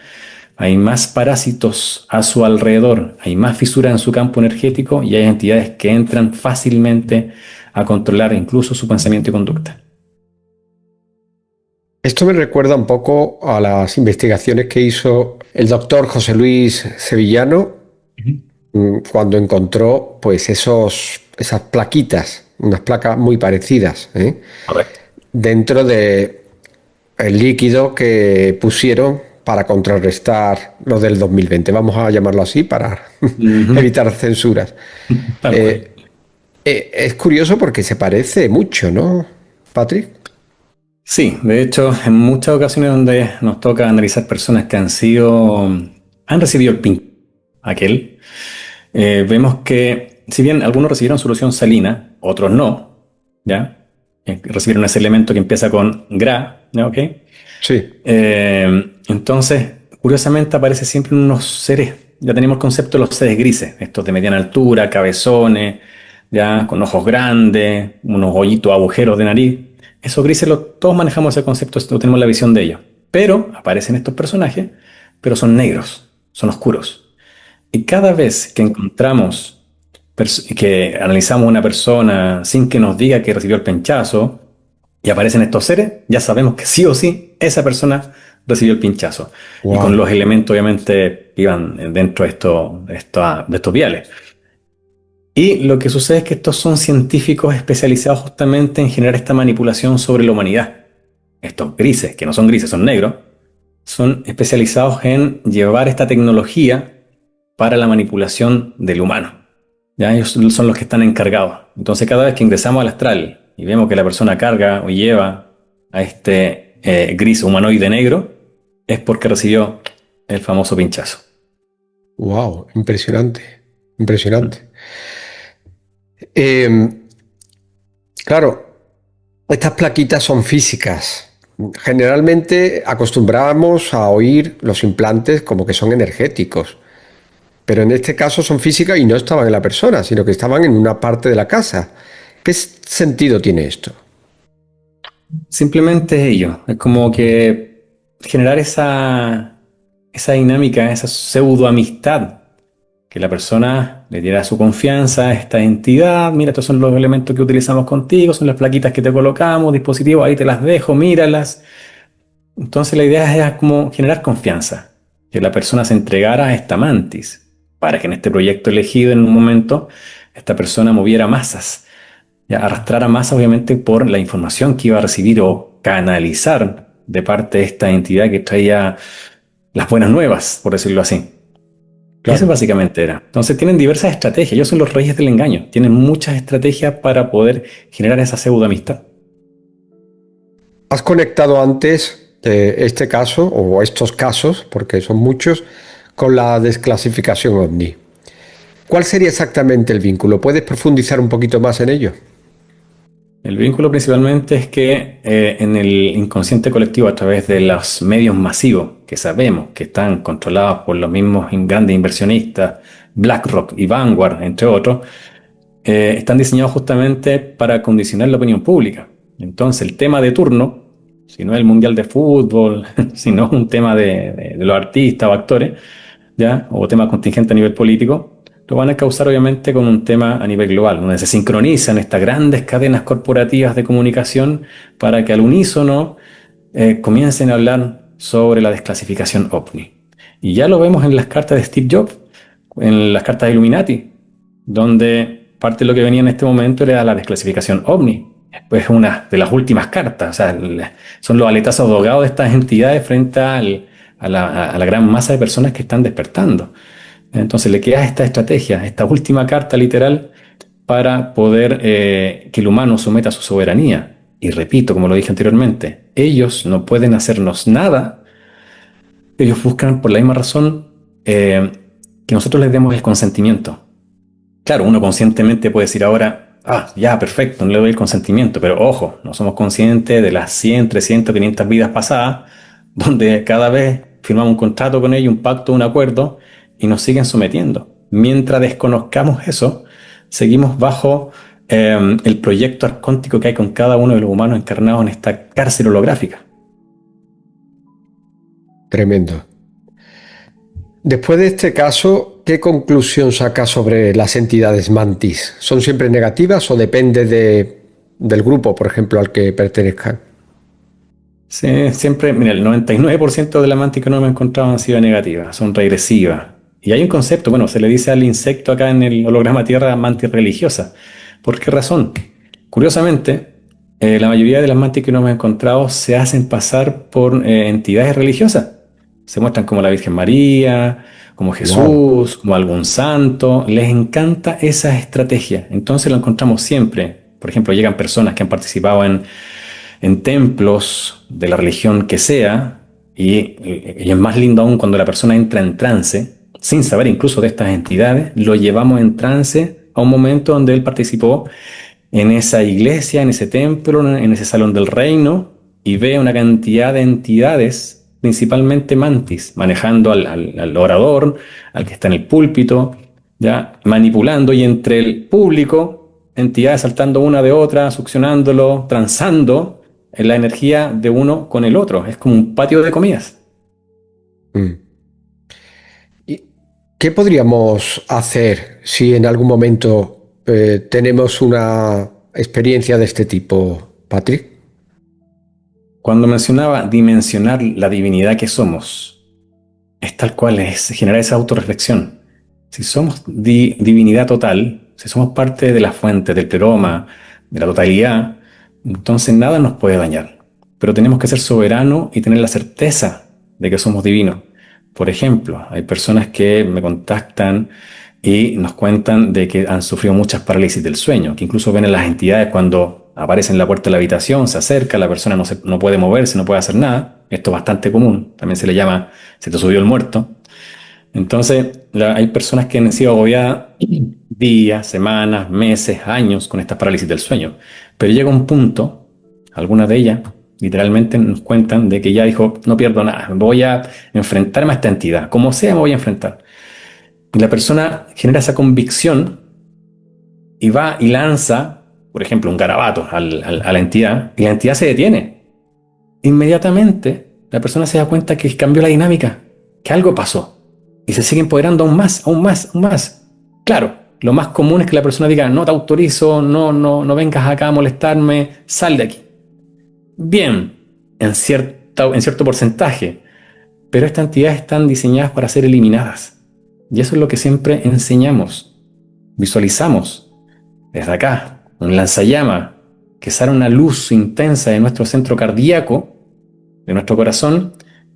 hay más parásitos a su alrededor, hay más fisuras en su campo energético y hay entidades que entran fácilmente a controlar incluso su pensamiento y conducta. Esto me recuerda un poco a las investigaciones que hizo el doctor José Luis Sevillano Ujú. cuando encontró pues esas plaquitas, unas placas muy parecidas, Correcto. dentro de el líquido que pusieron para contrarrestar lo del 2020. Vamos a llamarlo así para Ujú. evitar censuras. Tal cual. Eh, es curioso porque se parece mucho, ¿no, Patrick? Sí, de hecho, en muchas ocasiones donde nos toca analizar personas que han recibido el pin, aquel, vemos que si bien algunos recibieron solución salina, otros no, ¿ya? Recibieron ese elemento que empieza con Gra, ¿ya? ¿Ok? Sí. Entonces, curiosamente aparece siempre en unos seres, ya tenemos el concepto de los seres grises, estos de mediana altura, cabezones, ya con ojos grandes, unos hoyitos, agujeros de nariz. Esos grises todos manejamos ese concepto, tenemos la visión de ellos. Pero aparecen estos personajes, pero son negros, son oscuros. Y cada vez que encontramos, que analizamos una persona sin que nos diga que recibió el pinchazo, y aparecen estos seres, ya sabemos que sí o sí esa persona recibió el pinchazo. Y con los Wow. elementos, obviamente, que iban dentro de estos viales. Y lo que sucede es que estos son científicos especializados justamente en generar esta manipulación sobre la humanidad. Estos grises, que no son grises, son negros, son especializados en llevar esta tecnología para la manipulación del humano. Ya ellos son los que están encargados. Entonces, cada vez que ingresamos al astral y vemos que la persona carga o lleva a este gris humanoide negro, es porque recibió el famoso pinchazo. Wow, impresionante, impresionante. Eh, claro, estas plaquitas son físicas. Generalmente acostumbrábamos a oír los implantes como que son energéticos, pero en este caso son físicas y no estaban en la persona, sino que estaban en una parte de la casa. ¿Qué sentido tiene esto? Simplemente es ello. Es como que generar esa dinámica, esa pseudo amistad que la persona le diera su confianza a esta entidad. Mira, estos son los elementos que utilizamos contigo, son las plaquitas que te colocamos, dispositivos, ahí te las dejo, míralas. Entonces la idea es como generar confianza, que la persona se entregara a esta mantis, para que en este proyecto elegido en un momento esta persona moviera masas, ya arrastrara masas obviamente por la información que iba a recibir o canalizar de parte de esta entidad que traía las buenas nuevas, por decirlo así. Eso Claro. básicamente era. Entonces tienen diversas estrategias, ellos son los reyes del engaño, tienen muchas estrategias para poder generar esa pseudo amistad. Has conectado antes este caso o estos casos, porque son muchos, con la desclasificación OVNI. ¿Cuál sería exactamente el vínculo? ¿Puedes profundizar un poquito más en ello? El vínculo principalmente es que en el inconsciente colectivo, a través de los medios masivos que sabemos que están controlados por los mismos grandes inversionistas, BlackRock y Vanguard, entre otros, están diseñados justamente para condicionar la opinión pública. Entonces, el tema de turno, si no es el Mundial de Fútbol, si no es un tema de los artistas o actores, ¿ya? O tema contingente a nivel político, lo van a causar obviamente con un tema a nivel global, donde se sincronizan estas grandes cadenas corporativas de comunicación para que al unísono comiencen a hablar sobre la desclasificación OVNI. Y ya lo vemos en las cartas de Steve Jobs, en las cartas de Illuminati, donde parte de lo que venía en este momento era la desclasificación OVNI. Es una de las últimas cartas, o sea, son los aletazos ahogados de estas entidades frente a la gran masa de personas que están despertando. Entonces le queda esta estrategia, esta última carta literal para poder que el humano someta su soberanía. Y repito, como lo dije anteriormente, ellos no pueden hacernos nada. Ellos buscan por la misma razón que nosotros les demos el consentimiento. Claro, uno conscientemente puede decir ahora, ah, ya, perfecto, no le doy el consentimiento, pero ojo, no somos conscientes de las 100, 300, 500 vidas pasadas, donde cada vez firmamos un contrato con ellos, un pacto, un acuerdo, y nos siguen sometiendo. Mientras desconozcamos eso, seguimos bajo el proyecto arcóntico que hay con cada uno de los humanos encarnados en esta cárcel holográfica. Tremendo. Después de este caso, ¿qué conclusión sacas sobre las entidades mantis? ¿Son siempre negativas o depende del grupo, por ejemplo, al que pertenezcan? Sí, siempre, mira, el 99% de las mantis que no hemos encontrado han sido negativas, son regresivas. Y hay un concepto, bueno, se le dice al insecto acá en el holograma Tierra mantis religiosa. ¿Por qué razón? Curiosamente, la mayoría de las mantis que no hemos encontrado se hacen pasar por entidades religiosas. Se muestran como la Virgen María, como Wow. Jesús, como algún santo. Les encanta esa estrategia. Entonces lo encontramos siempre. Por ejemplo, llegan personas que han participado en templos de la religión que sea, y es más lindo aún cuando la persona entra en trance, sin saber incluso de estas entidades, lo llevamos en trance a un momento donde él participó en esa iglesia, en ese templo, en ese salón del reino, y ve una cantidad de entidades, principalmente mantis, manejando al orador, al que está en el púlpito, ya manipulando, y entre el público, entidades saltando una de otra, succionándolo, transando en la energía de uno con el otro. Es como un patio de comidas. Mm. ¿Y qué podríamos hacer si en algún momento tenemos una experiencia de este tipo, Patrick? Cuando mencionaba dimensionar la divinidad que somos, es tal cual, es generar esa autorreflexión. Si somos divinidad total, si somos parte de la fuente, del pleroma, de la totalidad, entonces nada nos puede dañar. Pero tenemos que ser soberanos y tener la certeza de que somos divinos. Por ejemplo, hay personas que me contactan y nos cuentan de que han sufrido muchas parálisis del sueño, que incluso ven a las entidades cuando aparecen en la puerta de la habitación, se acerca, la persona no puede moverse, no puede hacer nada. Esto es bastante común, también se le llama se te subió el muerto. Entonces, hay personas que han sido agobiadas días, semanas, meses, años con esta parálisis del sueño. Pero llega un punto, algunas de ellas literalmente nos cuentan de que ya dijo, no pierdo nada, voy a enfrentarme a esta entidad, como sea me voy a enfrentar. Y la persona genera esa convicción y va y lanza, por ejemplo, un garabato a la entidad, y la entidad se detiene. Inmediatamente la persona se da cuenta que cambió la dinámica, que algo pasó. y se sigue empoderando aún más, aún más, aún más. Claro, lo más común es que la persona diga, no te autorizo, no vengas acá a molestarme, sal de aquí. Bien, en cierto porcentaje, pero estas entidades están diseñadas para ser eliminadas. Y eso es lo que siempre enseñamos. Visualizamos desde acá un lanzallama que sale una luz intensa de nuestro centro cardíaco, de nuestro corazón,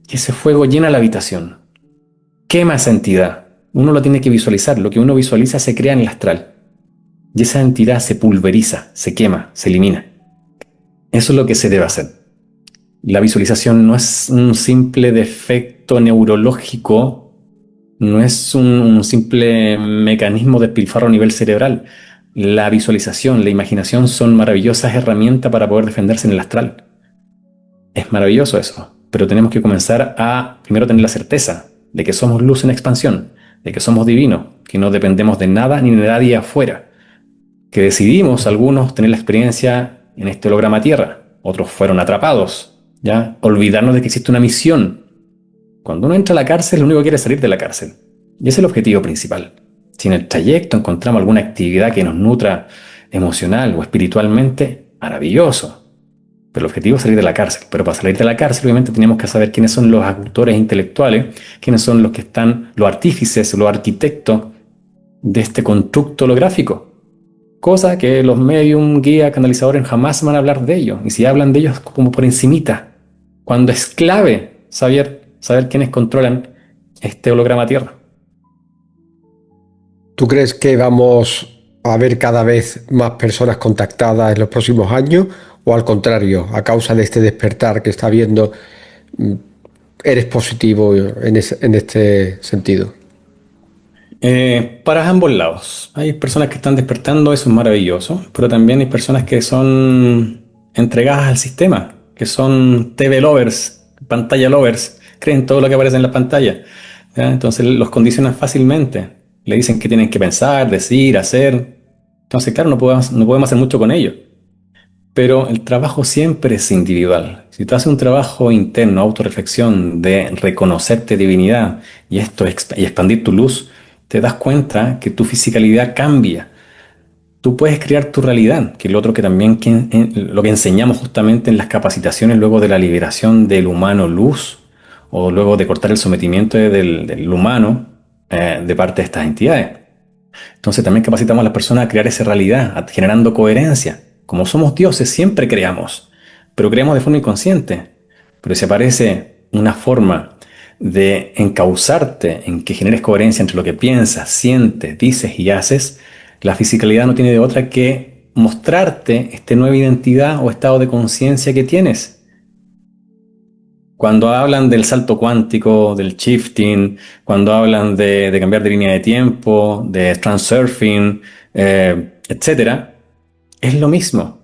y ese fuego llena la habitación. Quema esa entidad. Uno lo tiene que visualizar. Lo que uno visualiza se crea en el astral. Y esa entidad se pulveriza, se quema, se elimina. Eso es lo que se debe hacer. La visualización no es un simple defecto neurológico, no es un simple mecanismo de despilfarro a nivel cerebral. La visualización, la imaginación son maravillosas herramientas para poder defenderse en el astral. Es maravilloso eso, pero tenemos que comenzar a primero tener la certeza de que somos luz en expansión, de que somos divinos, que no dependemos de nada ni de nadie afuera, que decidimos algunos tener la experiencia en este holograma Tierra, otros fueron atrapados, ¿ya? Olvidarnos de que existe una misión. Cuando uno entra a la cárcel, lo único que quiere es salir de la cárcel. Y ese es el objetivo principal. Si en el trayecto encontramos alguna actividad que nos nutra emocional o espiritualmente, maravilloso. Pero el objetivo es salir de la cárcel. Pero para salir de la cárcel, obviamente, tenemos que saber quiénes son los autores intelectuales, quiénes son los que están, los artífices, los arquitectos de este constructo holográfico. Cosa que los medium, guías, canalizadores jamás van a hablar de ellos. Y si hablan de ellos, como por encimita. Cuando es clave saber quiénes controlan este holograma Tierra. ¿Tú crees que vamos a ver cada vez más personas contactadas en los próximos años o al contrario, a causa de este despertar que está habiendo, eres positivo en este sentido? Para ambos lados. Hay personas que están despertando, eso es maravilloso, pero también hay personas que son entregadas al sistema, que son TV lovers, pantalla lovers, creen todo lo que aparece en la pantalla, ¿ya? Entonces los condicionan fácilmente. Le dicen que tienen que pensar, decir, hacer. Entonces, claro, no podemos hacer mucho con ello. Pero el trabajo siempre es individual. Si tú haces un trabajo interno, autorreflexión, de reconocerte divinidad y y expandir tu luz, te das cuenta que tu fisicalidad cambia. Tú puedes crear tu realidad, que es lo otro que también lo que enseñamos justamente en las capacitaciones luego de la liberación del humano luz o luego de cortar el sometimiento del humano de parte de estas entidades. Entonces también capacitamos a las personas a crear esa realidad, generando coherencia. Como somos dioses, siempre creamos, pero creamos de forma inconsciente. Pero si aparece una forma de encauzarte en que generes coherencia entre lo que piensas, sientes, dices y haces, la fisicalidad no tiene de otra que mostrarte esta nueva identidad o estado de conciencia que tienes. Cuando hablan del salto cuántico, del shifting, cuando hablan de cambiar de línea de tiempo, de transurfing, etcétera, es lo mismo.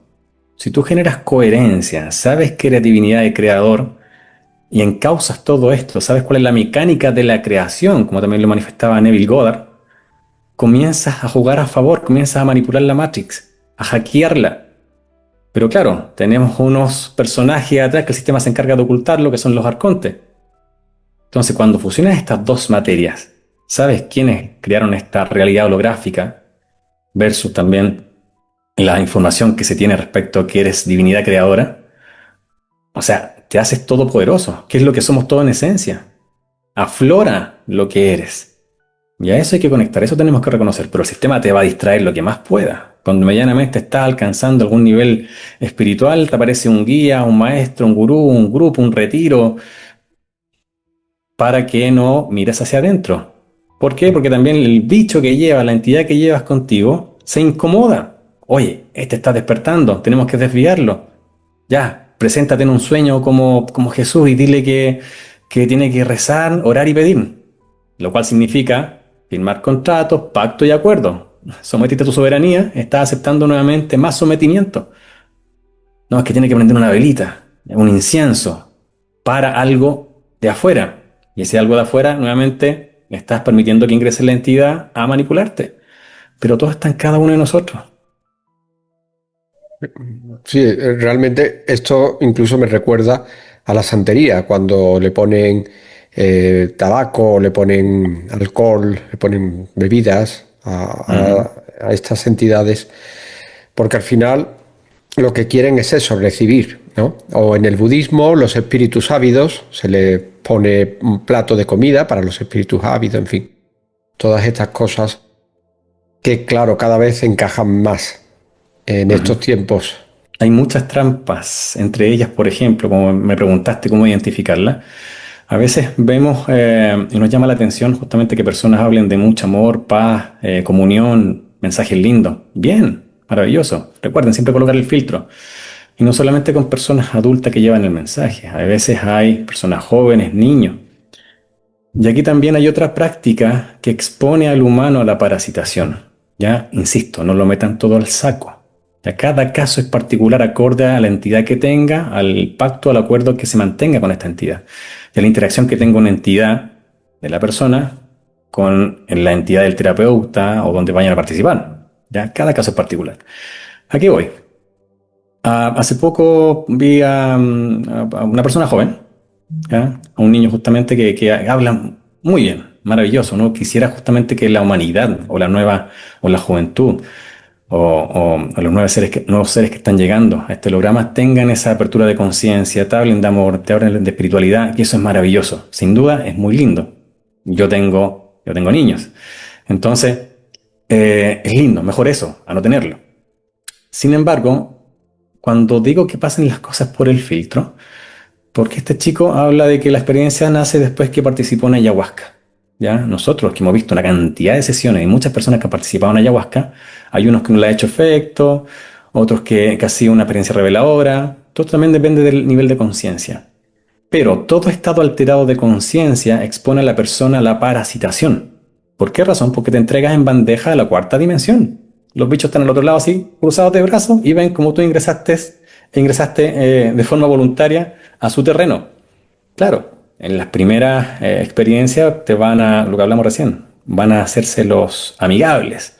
Si tú generas coherencia, sabes que eres divinidad y creador y encauzas todo esto, sabes cuál es la mecánica de la creación, como también lo manifestaba Neville Goddard, comienzas a jugar a favor, comienzas a manipular la Matrix, a hackearla. Pero claro, tenemos unos personajes atrás que el sistema se encarga de ocultarlo, que son los arcontes. Entonces, cuando fusionas estas dos materias, sabes quiénes crearon esta realidad holográfica versus también la información que se tiene respecto a que eres divinidad creadora. O sea, te haces todopoderoso, que es lo que somos todos en esencia. Aflora lo que eres. Y a eso hay que conectar, eso tenemos que reconocer, pero el sistema te va a distraer lo que más pueda. Cuando medianamente estás alcanzando algún nivel espiritual, te aparece un guía, un maestro, un gurú, un grupo, un retiro, para que no mires hacia adentro. ¿Por qué? Porque también el bicho que llevas, la entidad que llevas contigo, se incomoda. Oye, este está despertando, tenemos que desviarlo. Ya, preséntate en un sueño como Jesús y dile que tiene que rezar, orar y pedir. Lo cual significa firmar contratos, pactos y acuerdos. Sometiste a tu soberanía, estás aceptando nuevamente más sometimiento. No, es que tiene que prender una velita, un incienso, para algo de afuera. Y ese algo de afuera, nuevamente, estás permitiendo que ingrese la entidad a manipularte. Pero todo está en cada uno de nosotros. Sí, realmente esto incluso me recuerda a la santería, cuando le ponen tabaco, le ponen alcohol, le ponen bebidas a estas entidades, porque al final lo que quieren es eso, recibir, ¿no? O en el budismo, los espíritus ávidos, se le pone un plato de comida para los espíritus ávidos, en fin, todas estas cosas que, claro, cada vez encajan más en estos tiempos. Hay muchas trampas, entre ellas, por ejemplo, como me preguntaste cómo identificarla. A veces vemos y nos llama la atención justamente que personas hablen de mucho amor, paz, comunión, mensajes lindos. Bien, maravilloso. Recuerden siempre colocar el filtro. Y no solamente con personas adultas que llevan el mensaje. A veces hay personas jóvenes, niños. Y aquí también hay otra práctica que expone al humano a la parasitación. Ya, insisto, no lo metan todo al saco. Ya cada caso es particular acorde a la entidad que tenga, al pacto, al acuerdo que se mantenga con esta entidad. Y a la interacción que tenga una entidad de la persona con la entidad del terapeuta o donde vayan a participar. Ya, cada caso es particular. Aquí voy. Hace poco vi a una persona joven, ¿ya? A un niño justamente que habla muy bien, maravilloso, ¿no? Quisiera justamente que la humanidad o la nueva o la juventud o los nuevos seres que están llegando a este holograma tengan esa apertura de conciencia, te hablen de amor, te hablen de espiritualidad, y eso es maravilloso. Sin duda es muy lindo. Yo tengo niños. Entonces, es lindo, mejor eso, a no tenerlo. Sin embargo, cuando digo que pasen las cosas por el filtro, porque este chico habla de que la experiencia nace después que participó en ayahuasca. ¿Ya? Nosotros que hemos visto una cantidad de sesiones y muchas personas que han participado en ayahuasca, hay unos que no le ha hecho efecto, otros que ha sido una experiencia reveladora, todo también depende del nivel de conciencia. Pero todo estado alterado de conciencia expone a la persona a la parasitación. ¿Por qué razón? Porque te entregas en bandeja a la cuarta dimensión. Los bichos están al otro lado así, cruzados de brazos, y ven como tú ingresaste de forma voluntaria a su terreno. Claro, en las primeras experiencias lo que hablamos recién, van a hacerse los amigables.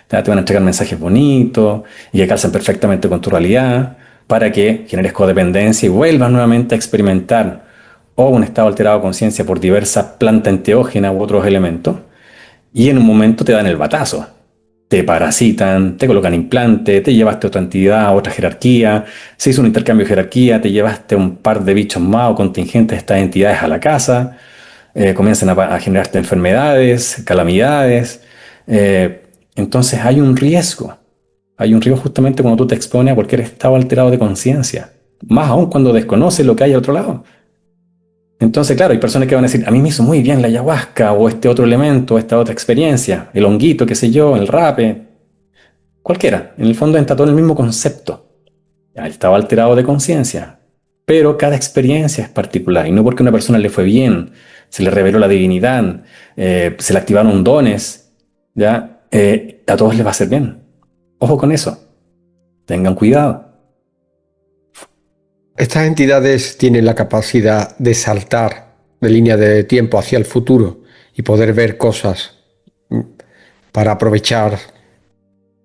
Ya te van a entregar mensajes bonitos y que calzan perfectamente con tu realidad para que generes codependencia y vuelvas nuevamente a experimentar o un estado alterado de conciencia por diversas plantas enteógenas u otros elementos. Y en un momento te dan el batazo. Te parasitan, te colocan implante, te llevaste a otra entidad, a otra jerarquía, se hizo un intercambio de jerarquía, te llevaste un par de bichos más o contingentes de estas entidades a la casa, comienzan a generarte enfermedades, calamidades. Entonces hay un riesgo justamente cuando tú te expones a cualquier estado alterado de conciencia, más aún cuando desconoces lo que hay al otro lado. Entonces, claro, hay personas que van a decir, a mí me hizo muy bien la ayahuasca o este otro elemento, esta otra experiencia, el honguito, qué sé yo, el rape, cualquiera. En el fondo está todo en el mismo concepto. Ya, estaba alterado de conciencia, pero cada experiencia es particular y no porque a una persona le fue bien, se le reveló la divinidad, se le activaron dones, ya, a todos les va a hacer bien. Ojo con eso. Tengan cuidado. Estas entidades tienen la capacidad de saltar de línea de tiempo hacia el futuro y poder ver cosas para aprovechar.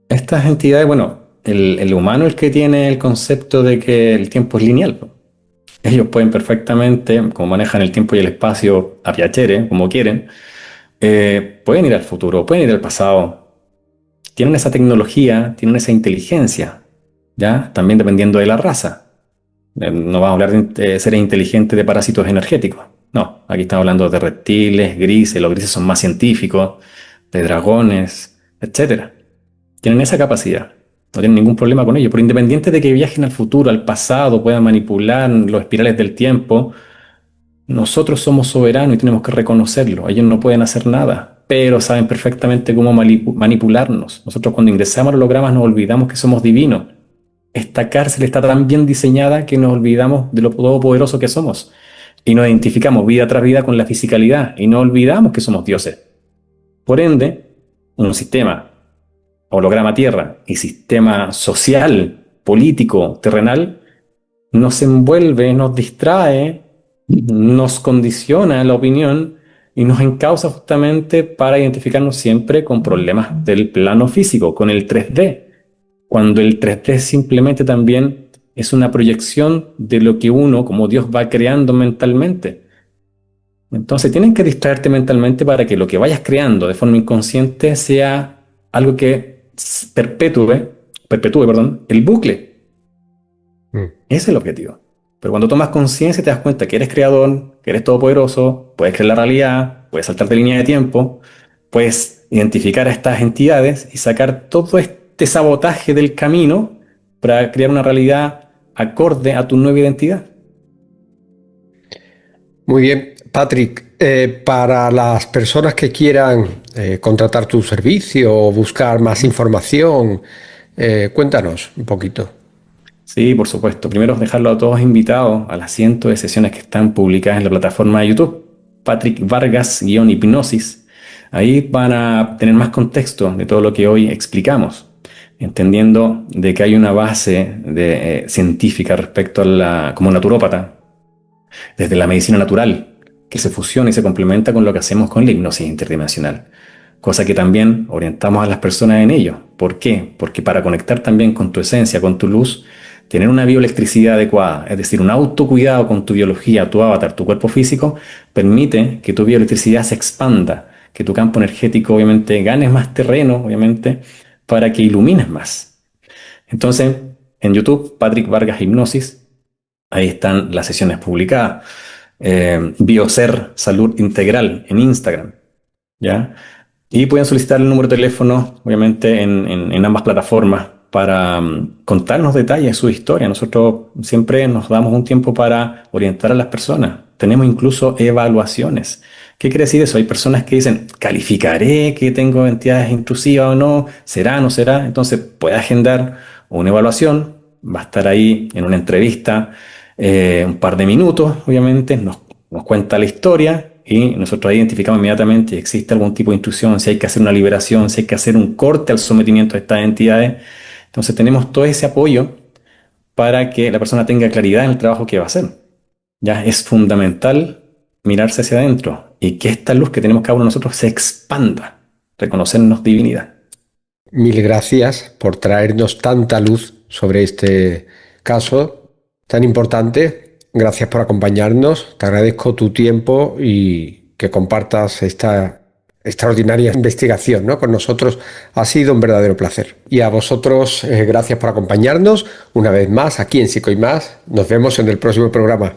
Estas entidades, bueno, el humano es el que tiene el concepto de que el tiempo es lineal, po. Ellos pueden perfectamente, como manejan el tiempo y el espacio a piacere, como quieren, pueden ir al futuro, pueden ir al pasado. Tienen esa tecnología, tienen esa inteligencia, ¿ya? También dependiendo de la raza. No vamos a hablar de seres inteligentes de parásitos energéticos. No, aquí estamos hablando de reptiles, grises, los grises son más científicos, de dragones, etcétera. Tienen esa capacidad. No tienen ningún problema con ello. Pero independiente de que viajen al futuro, al pasado, puedan manipular los espirales del tiempo, nosotros somos soberanos y tenemos que reconocerlo. Ellos no pueden hacer nada, pero saben perfectamente cómo manipularnos. Nosotros cuando ingresamos a los hologramas nos olvidamos que somos divinos. Esta cárcel está tan bien diseñada que nos olvidamos de lo todopoderoso que somos. Y nos identificamos vida tras vida con la fisicalidad y no olvidamos que somos dioses. Por ende, un sistema holograma Tierra y sistema social, político, terrenal, nos envuelve, nos distrae, nos condiciona la opinión y nos encausa justamente para identificarnos siempre con problemas del plano físico, con el 3D, cuando el 3D simplemente también es una proyección de lo que uno, como Dios, va creando mentalmente. Entonces tienes que distraerte mentalmente para que lo que vayas creando de forma inconsciente sea algo que perpetúe, perdón, el bucle. Mm. Ese es el objetivo. Pero cuando tomas conciencia te das cuenta que eres creador, que eres todopoderoso, puedes crear la realidad, puedes saltarte línea de tiempo, puedes identificar a estas entidades y sacar todo este sabotaje del camino para crear una realidad acorde a tu nueva identidad. Muy bien, Patrick. Para las personas que quieran contratar tu servicio o buscar más información, cuéntanos un poquito. Sí, por supuesto. Primero, dejarlo a todos invitados a las cientos de sesiones que están publicadas en la plataforma de YouTube. Patrick Vargas-Hipnosis. Ahí van a tener más contexto de todo lo que hoy explicamos, entendiendo de que hay una base científica respecto a como naturópata, desde la medicina natural, que se fusiona y se complementa con lo que hacemos con la hipnosis interdimensional. Cosa que también orientamos a las personas en ello. ¿Por qué? Porque para conectar también con tu esencia, con tu luz, tener una bioelectricidad adecuada, es decir, un autocuidado con tu biología, tu avatar, tu cuerpo físico, permite que tu bioelectricidad se expanda, que tu campo energético obviamente ganes más terreno, obviamente, para que ilumines más. Entonces, en YouTube, Patrick Vargas Hipnosis, ahí están las sesiones publicadas. Bioser Salud Integral en Instagram, ¿ya? Y pueden solicitar el número de teléfono, obviamente, en ambas plataformas para contarnos detalles de su historia. Nosotros siempre nos damos un tiempo para orientar a las personas. Tenemos incluso evaluaciones. ¿Qué quiere decir eso? Hay personas que dicen, calificaré que tengo entidades intrusivas o no, será o no será. Entonces puede agendar una evaluación, va a estar ahí en una entrevista un par de minutos, obviamente, nos cuenta la historia y nosotros ahí identificamos inmediatamente si existe algún tipo de intrusión, si hay que hacer una liberación, si hay que hacer un corte al sometimiento de estas entidades. Entonces tenemos todo ese apoyo para que la persona tenga claridad en el trabajo que va a hacer. Ya es fundamental mirarse hacia adentro y que esta luz que tenemos cada uno de nosotros se expanda, reconocernos divinidad. Mil gracias por traernos tanta luz sobre este caso tan importante. Gracias por acompañarnos. Te agradezco tu tiempo y que compartas esta extraordinaria investigación, ¿no?, con nosotros. Ha sido un verdadero placer. Y a vosotros, gracias por acompañarnos una vez más aquí en Psico y Más. Nos vemos en el próximo programa.